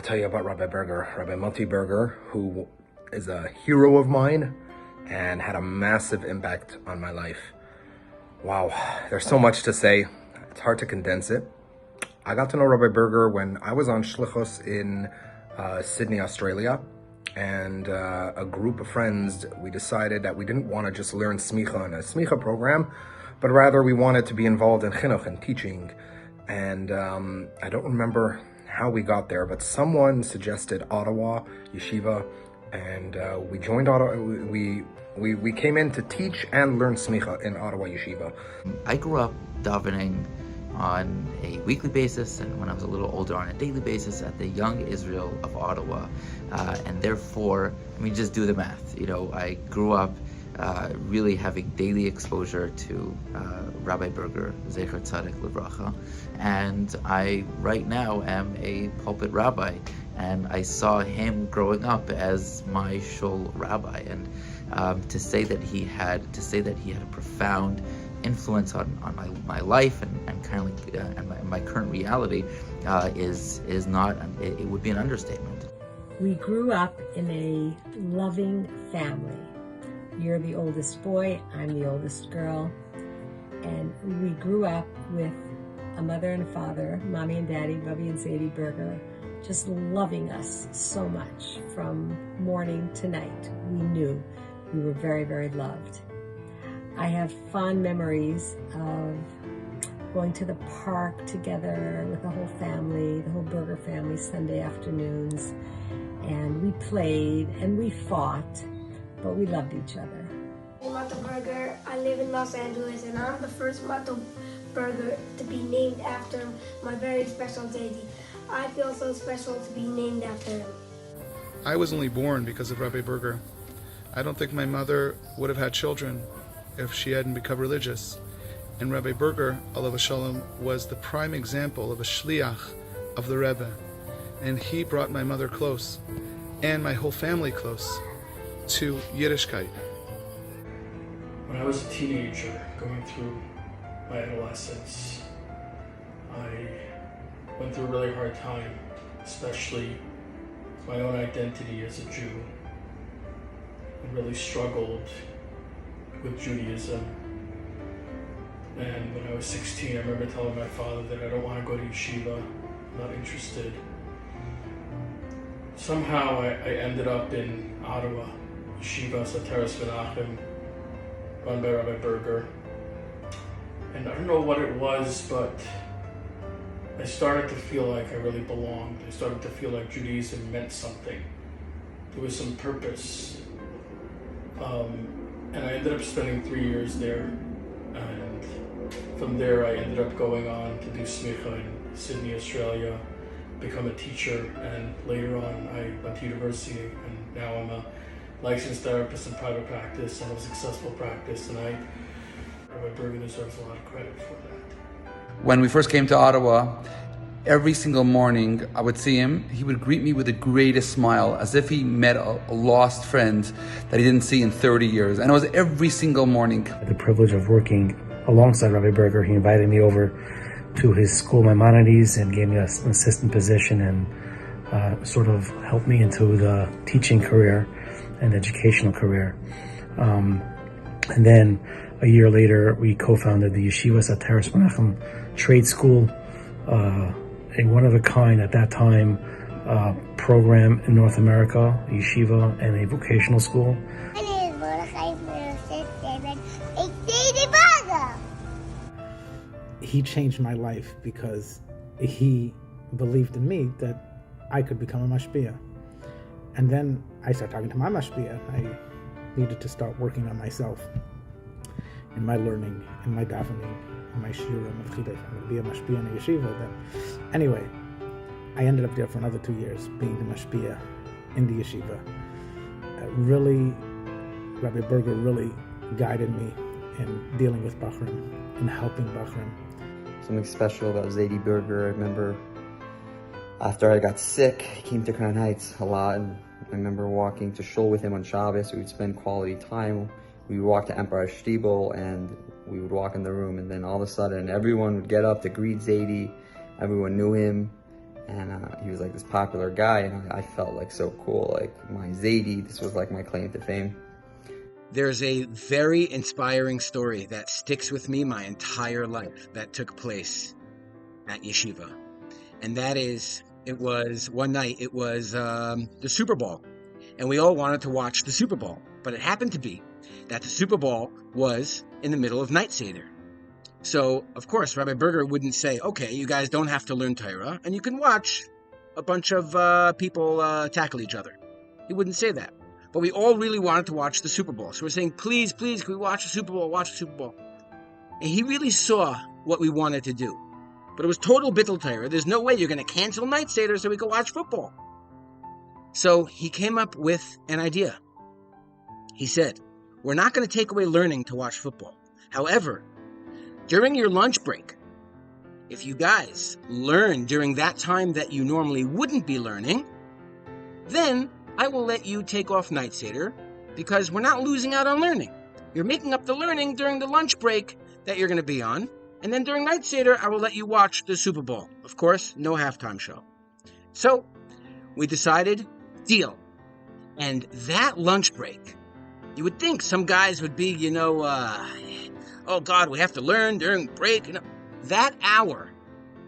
tell you about Rabbi Berger, Rabbi Mordechai Berger, who is a hero of mine and had a massive impact on my life. Wow, there's so much to say. It's hard to condense it. I got to know Rabbi Berger when I was on Shlichus in Sydney, Australia, and a group of friends, we decided that we didn't want to just learn smicha in a smicha program, but rather we wanted to be involved in chinuch and teaching. And I don't remember how we got there, but someone suggested Ottawa Yeshiva, and we joined Ottawa. We came in to teach and learn smicha in Ottawa Yeshiva. I grew up davening on a weekly basis, and when I was a little older on a daily basis at the Young Israel of Ottawa, and therefore, I mean, just do the math. You know, I grew up really having daily exposure to Rabbi Berger, Zecher Tzaddik Livracha, and I right now am a pulpit rabbi, and I saw him growing up as my shul rabbi, and to say that he had a profound influence on my life and currently and my current reality is not, it would be an understatement. We grew up in a loving family. You're the oldest boy, I'm the oldest girl, and we grew up with a mother and a father, Mommy and Daddy, Bubby and Sadie Berger, just loving us so much from morning to night. We knew we were very, very loved. I have fond memories of going to the park together with the whole family, the whole Berger family, Sunday afternoons, and we played and we fought, but we loved each other. I'm Mata Berger. I live in Los Angeles, and I'm the first Mata Berger to be named after my very special deity. I feel so special to be named after him. I was only born because of Rabbi Berger. I don't think my mother would have had children if she hadn't become religious. And Rabbi Berger, alav shalom, was the prime example of a shliach of the Rebbe. And he brought my mother close, and my whole family close, to Yiddishkeit. When I was a teenager, going through my adolescence, I went through a really hard time, especially my own identity as a Jew. I really struggled with Judaism. And when I was 16, I remember telling my father that I don't want to go to yeshiva, I'm not interested. Somehow I ended up in Ottawa, Yeshiva Sateras Menachem, run by Rabbi Berger. And I don't know what it was, but I started to feel like I really belonged. I started to feel like Judaism meant something. There was some purpose. And I ended up spending 3 years there. And from there I ended up going on to do smicha in Sydney, Australia, become a teacher, and later on I went to university, and now I'm a licensed therapist in private practice and a successful practice, and Rabbi Berger deserves a lot of credit for that. When we first came to Ottawa, every single morning I would see him, he would greet me with the greatest smile, as if he met a lost friend that he didn't see in 30 years. And it was every single morning. The privilege of working alongside Rabbi Berger, he invited me over to his school Maimonides and gave me an assistant position and sort of helped me into the teaching career and educational career. And then a year later, we co-founded the Yeshiva Sateras Menachem Trade School, a one-of-a-kind at that time program in North America, a yeshiva and a vocational school. My name is Mordechai Berger. He changed my life because he believed in me that I could become a mashpia. And then I started talking to my mashpia. I needed to start working on myself, in my learning, in my davening, in my shiurim of chiddush. I'm going to be a mashpia in a yeshiva. Then, anyway, I ended up there for another 2 years, being the mashpia in the yeshiva. Really, Rabbi Berger really guided me in dealing with Bachrim, in helping Bachrim. Something special about Zadie Berger. I remember after I got sick, he came to Crown Heights a lot, and I remember walking to shul with him on Shabbos. We would spend quality time. We would walk to Empire Stiebel, and we would walk in the room, and then all of a sudden, everyone would get up to greet Zadie. Everyone knew him, And he was like this popular guy, and I felt like so cool, like my Zaidi, this was like my claim to fame. There's a very inspiring story that sticks with me my entire life that took place at yeshiva. And that is, it was one night, it was the Super Bowl. And we all wanted to watch the Super Bowl. But it happened to be that the Super Bowl was in the middle of Night Seder. So, of course, Rabbi Berger wouldn't say, okay, you guys don't have to learn Torah, and you can watch a bunch of people tackle each other. He wouldn't say that. But we all really wanted to watch the Super Bowl. So we're saying, please, please, can we watch the Super Bowl, watch the Super Bowl? And he really saw what we wanted to do. But it was total bittul Torah. There's no way you're going to cancel Night Seder so we can watch football. So he came up with an idea. He said, we're not going to take away learning to watch football. However, during your lunch break, if you guys learn during that time that you normally wouldn't be learning, then I will let you take off Night Seder because we're not losing out on learning. You're making up the learning during the lunch break that you're going to be on. And then during Night Seder, I will let you watch the Super Bowl. Of course, no halftime show. So we decided, deal. And that lunch break, you would think some guys would be, oh God, we have to learn during break. That hour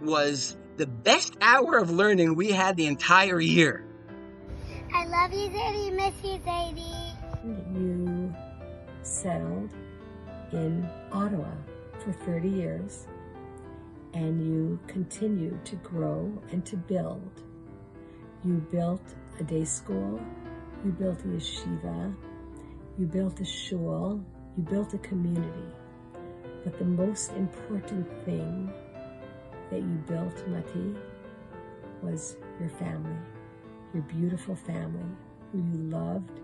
was the best hour of learning we had the entire year. I love you, Zadie. Miss you, Zadie. You settled in Ottawa for 30 years, and you continued to grow and to build. You built a day school, you built a yeshiva, you built a shul, you built a community. But the most important thing that you built, Mati, was your family, your beautiful family, who you loved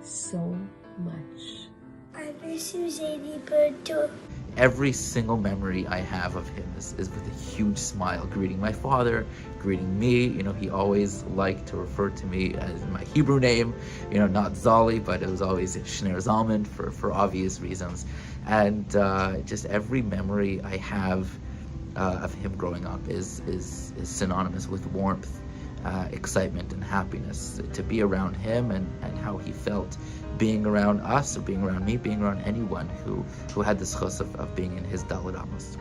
so much. I miss you, Zadie Bird, too. Every single memory I have of him is with a huge smile, greeting my father, greeting me. He always liked to refer to me as my Hebrew name, not Zali, but it was always Shner Zalman for obvious reasons. And just every memory I have of him growing up is synonymous with warmth, excitement, and happiness. To be around him and how he felt being around us, or being around me, being around anyone who had the schus of being in his Daled Amos.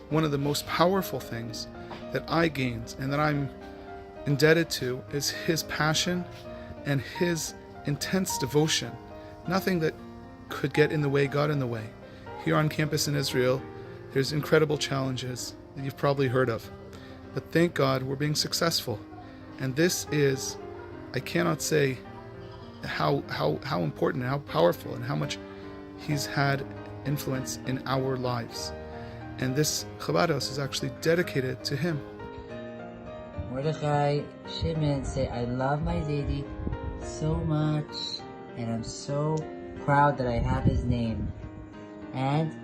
One of the most powerful things that I gained and that I'm indebted to is his passion and his intense devotion. Nothing that could get in the way got in the way. Here on campus in Israel, there's incredible challenges that you've probably heard of. But thank God we're being successful. And this is, I cannot say how important and how powerful and how much he's had influence in our lives. And this Chabad house is actually dedicated to him. Mordechai Shimon say, I love my Zadie so much, and I'm so proud that I have his name. And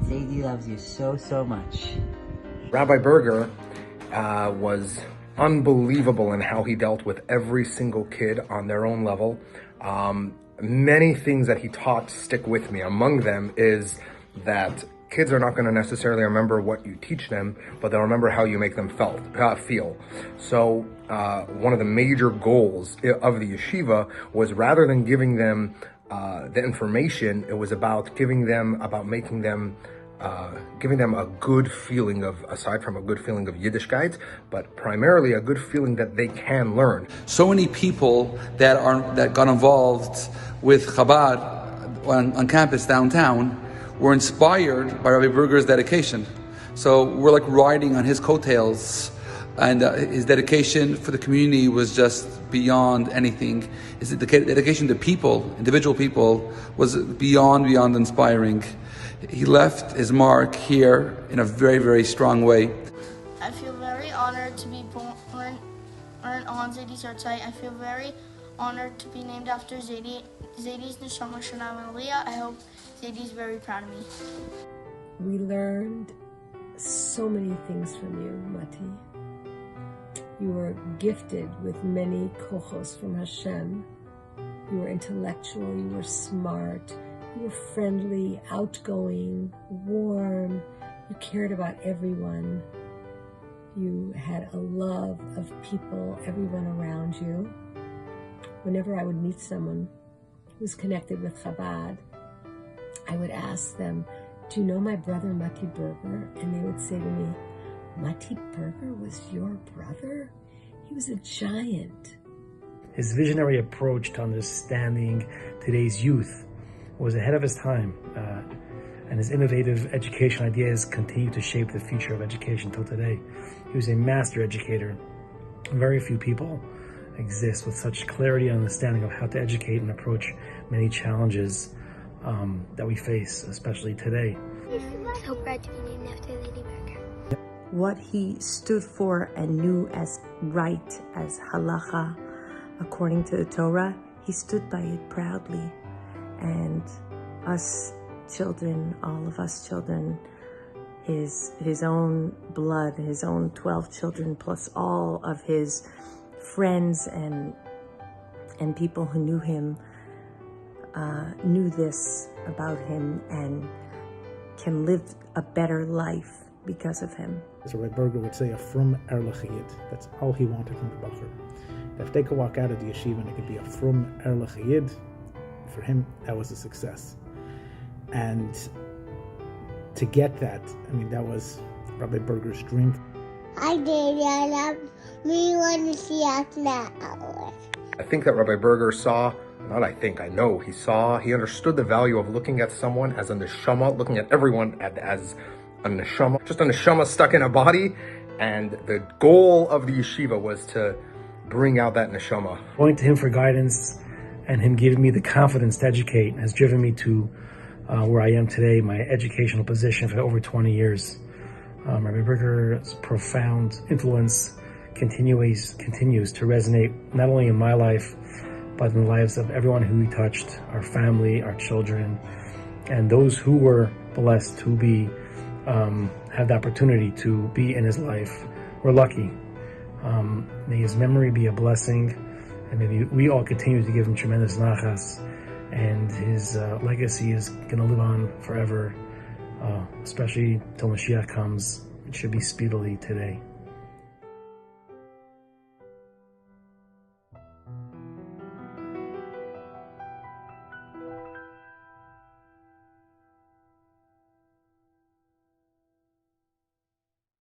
Zadie loves you so, so much. Rabbi Berger was unbelievable in how he dealt with every single kid on their own level. Many things that he taught stick with me. Among them is that kids are not going to necessarily remember what you teach them, but they'll remember how you make them feel. So one of the major goals of the yeshiva was, rather than giving them the information, it was about giving them a good feeling of, aside from a good feeling of Yiddishkeit, but primarily a good feeling that they can learn. So many people that got involved with Chabad on campus downtown were inspired by Rabbi Berger's dedication. So we're like riding on his coattails, and his dedication for the community was just beyond anything. His dedication to people, individual people, was beyond inspiring. He left his mark here in a very, very strong way. I feel very honored to be born on Zadie's yartzeit. I feel very honored to be named after Zadie. Zadie's neshama shanam aliyah. I hope Zadie's very proud of me. We learned so many things from you, Mati. You were gifted with many kochos from Hashem. You were intellectual, you were smart, you were friendly, outgoing, warm. You cared about everyone. You had a love of people, everyone around you. Whenever I would meet someone who was connected with Chabad, I would ask them, do you know my brother Mati Berger? And they would say to me, Mati Berger was your brother? He was a giant. His visionary approach to understanding today's youth was ahead of his time, and his innovative education ideas continue to shape the future of education till today. He was a master educator. Very few people exist with such clarity and understanding of how to educate and approach many challenges that we face, especially today. I'm so proud to be named after Lady Berger. What he stood for and knew as right, as halacha, according to the Torah, he stood by it proudly. And us children, all of us children, his own blood, his own 12 children, plus all of his friends and people who knew him, knew this about him and can live a better life because of him. As Rabbi Berger would say, a frum erlich yid. That's all he wanted from the Bacher. If they could walk out of the yeshiva and it could be a frum erlich yid, for him, that was a success. And to get that, I mean, that was Rabbi Berger's dream. Hi, Daddy. I love me. Want to see us now. I think that Rabbi Berger I know he understood the value of looking at someone as a neshama, looking at everyone as a neshama, just a neshama stuck in a body. And the goal of the yeshiva was to bring out that neshama. Going to him for guidance and him giving me the confidence to educate has driven me to where I am today, my educational position for over 20 years. Rabbi Berger's profound influence continues to resonate not only in my life, but in the lives of everyone who he touched, our family, our children, and those who were blessed to have the opportunity to be in his life. We're lucky. May his memory be a blessing, and maybe we all continue to give him tremendous nachas, and his legacy is going to live on forever, especially till Mashiach comes. It should be speedily today.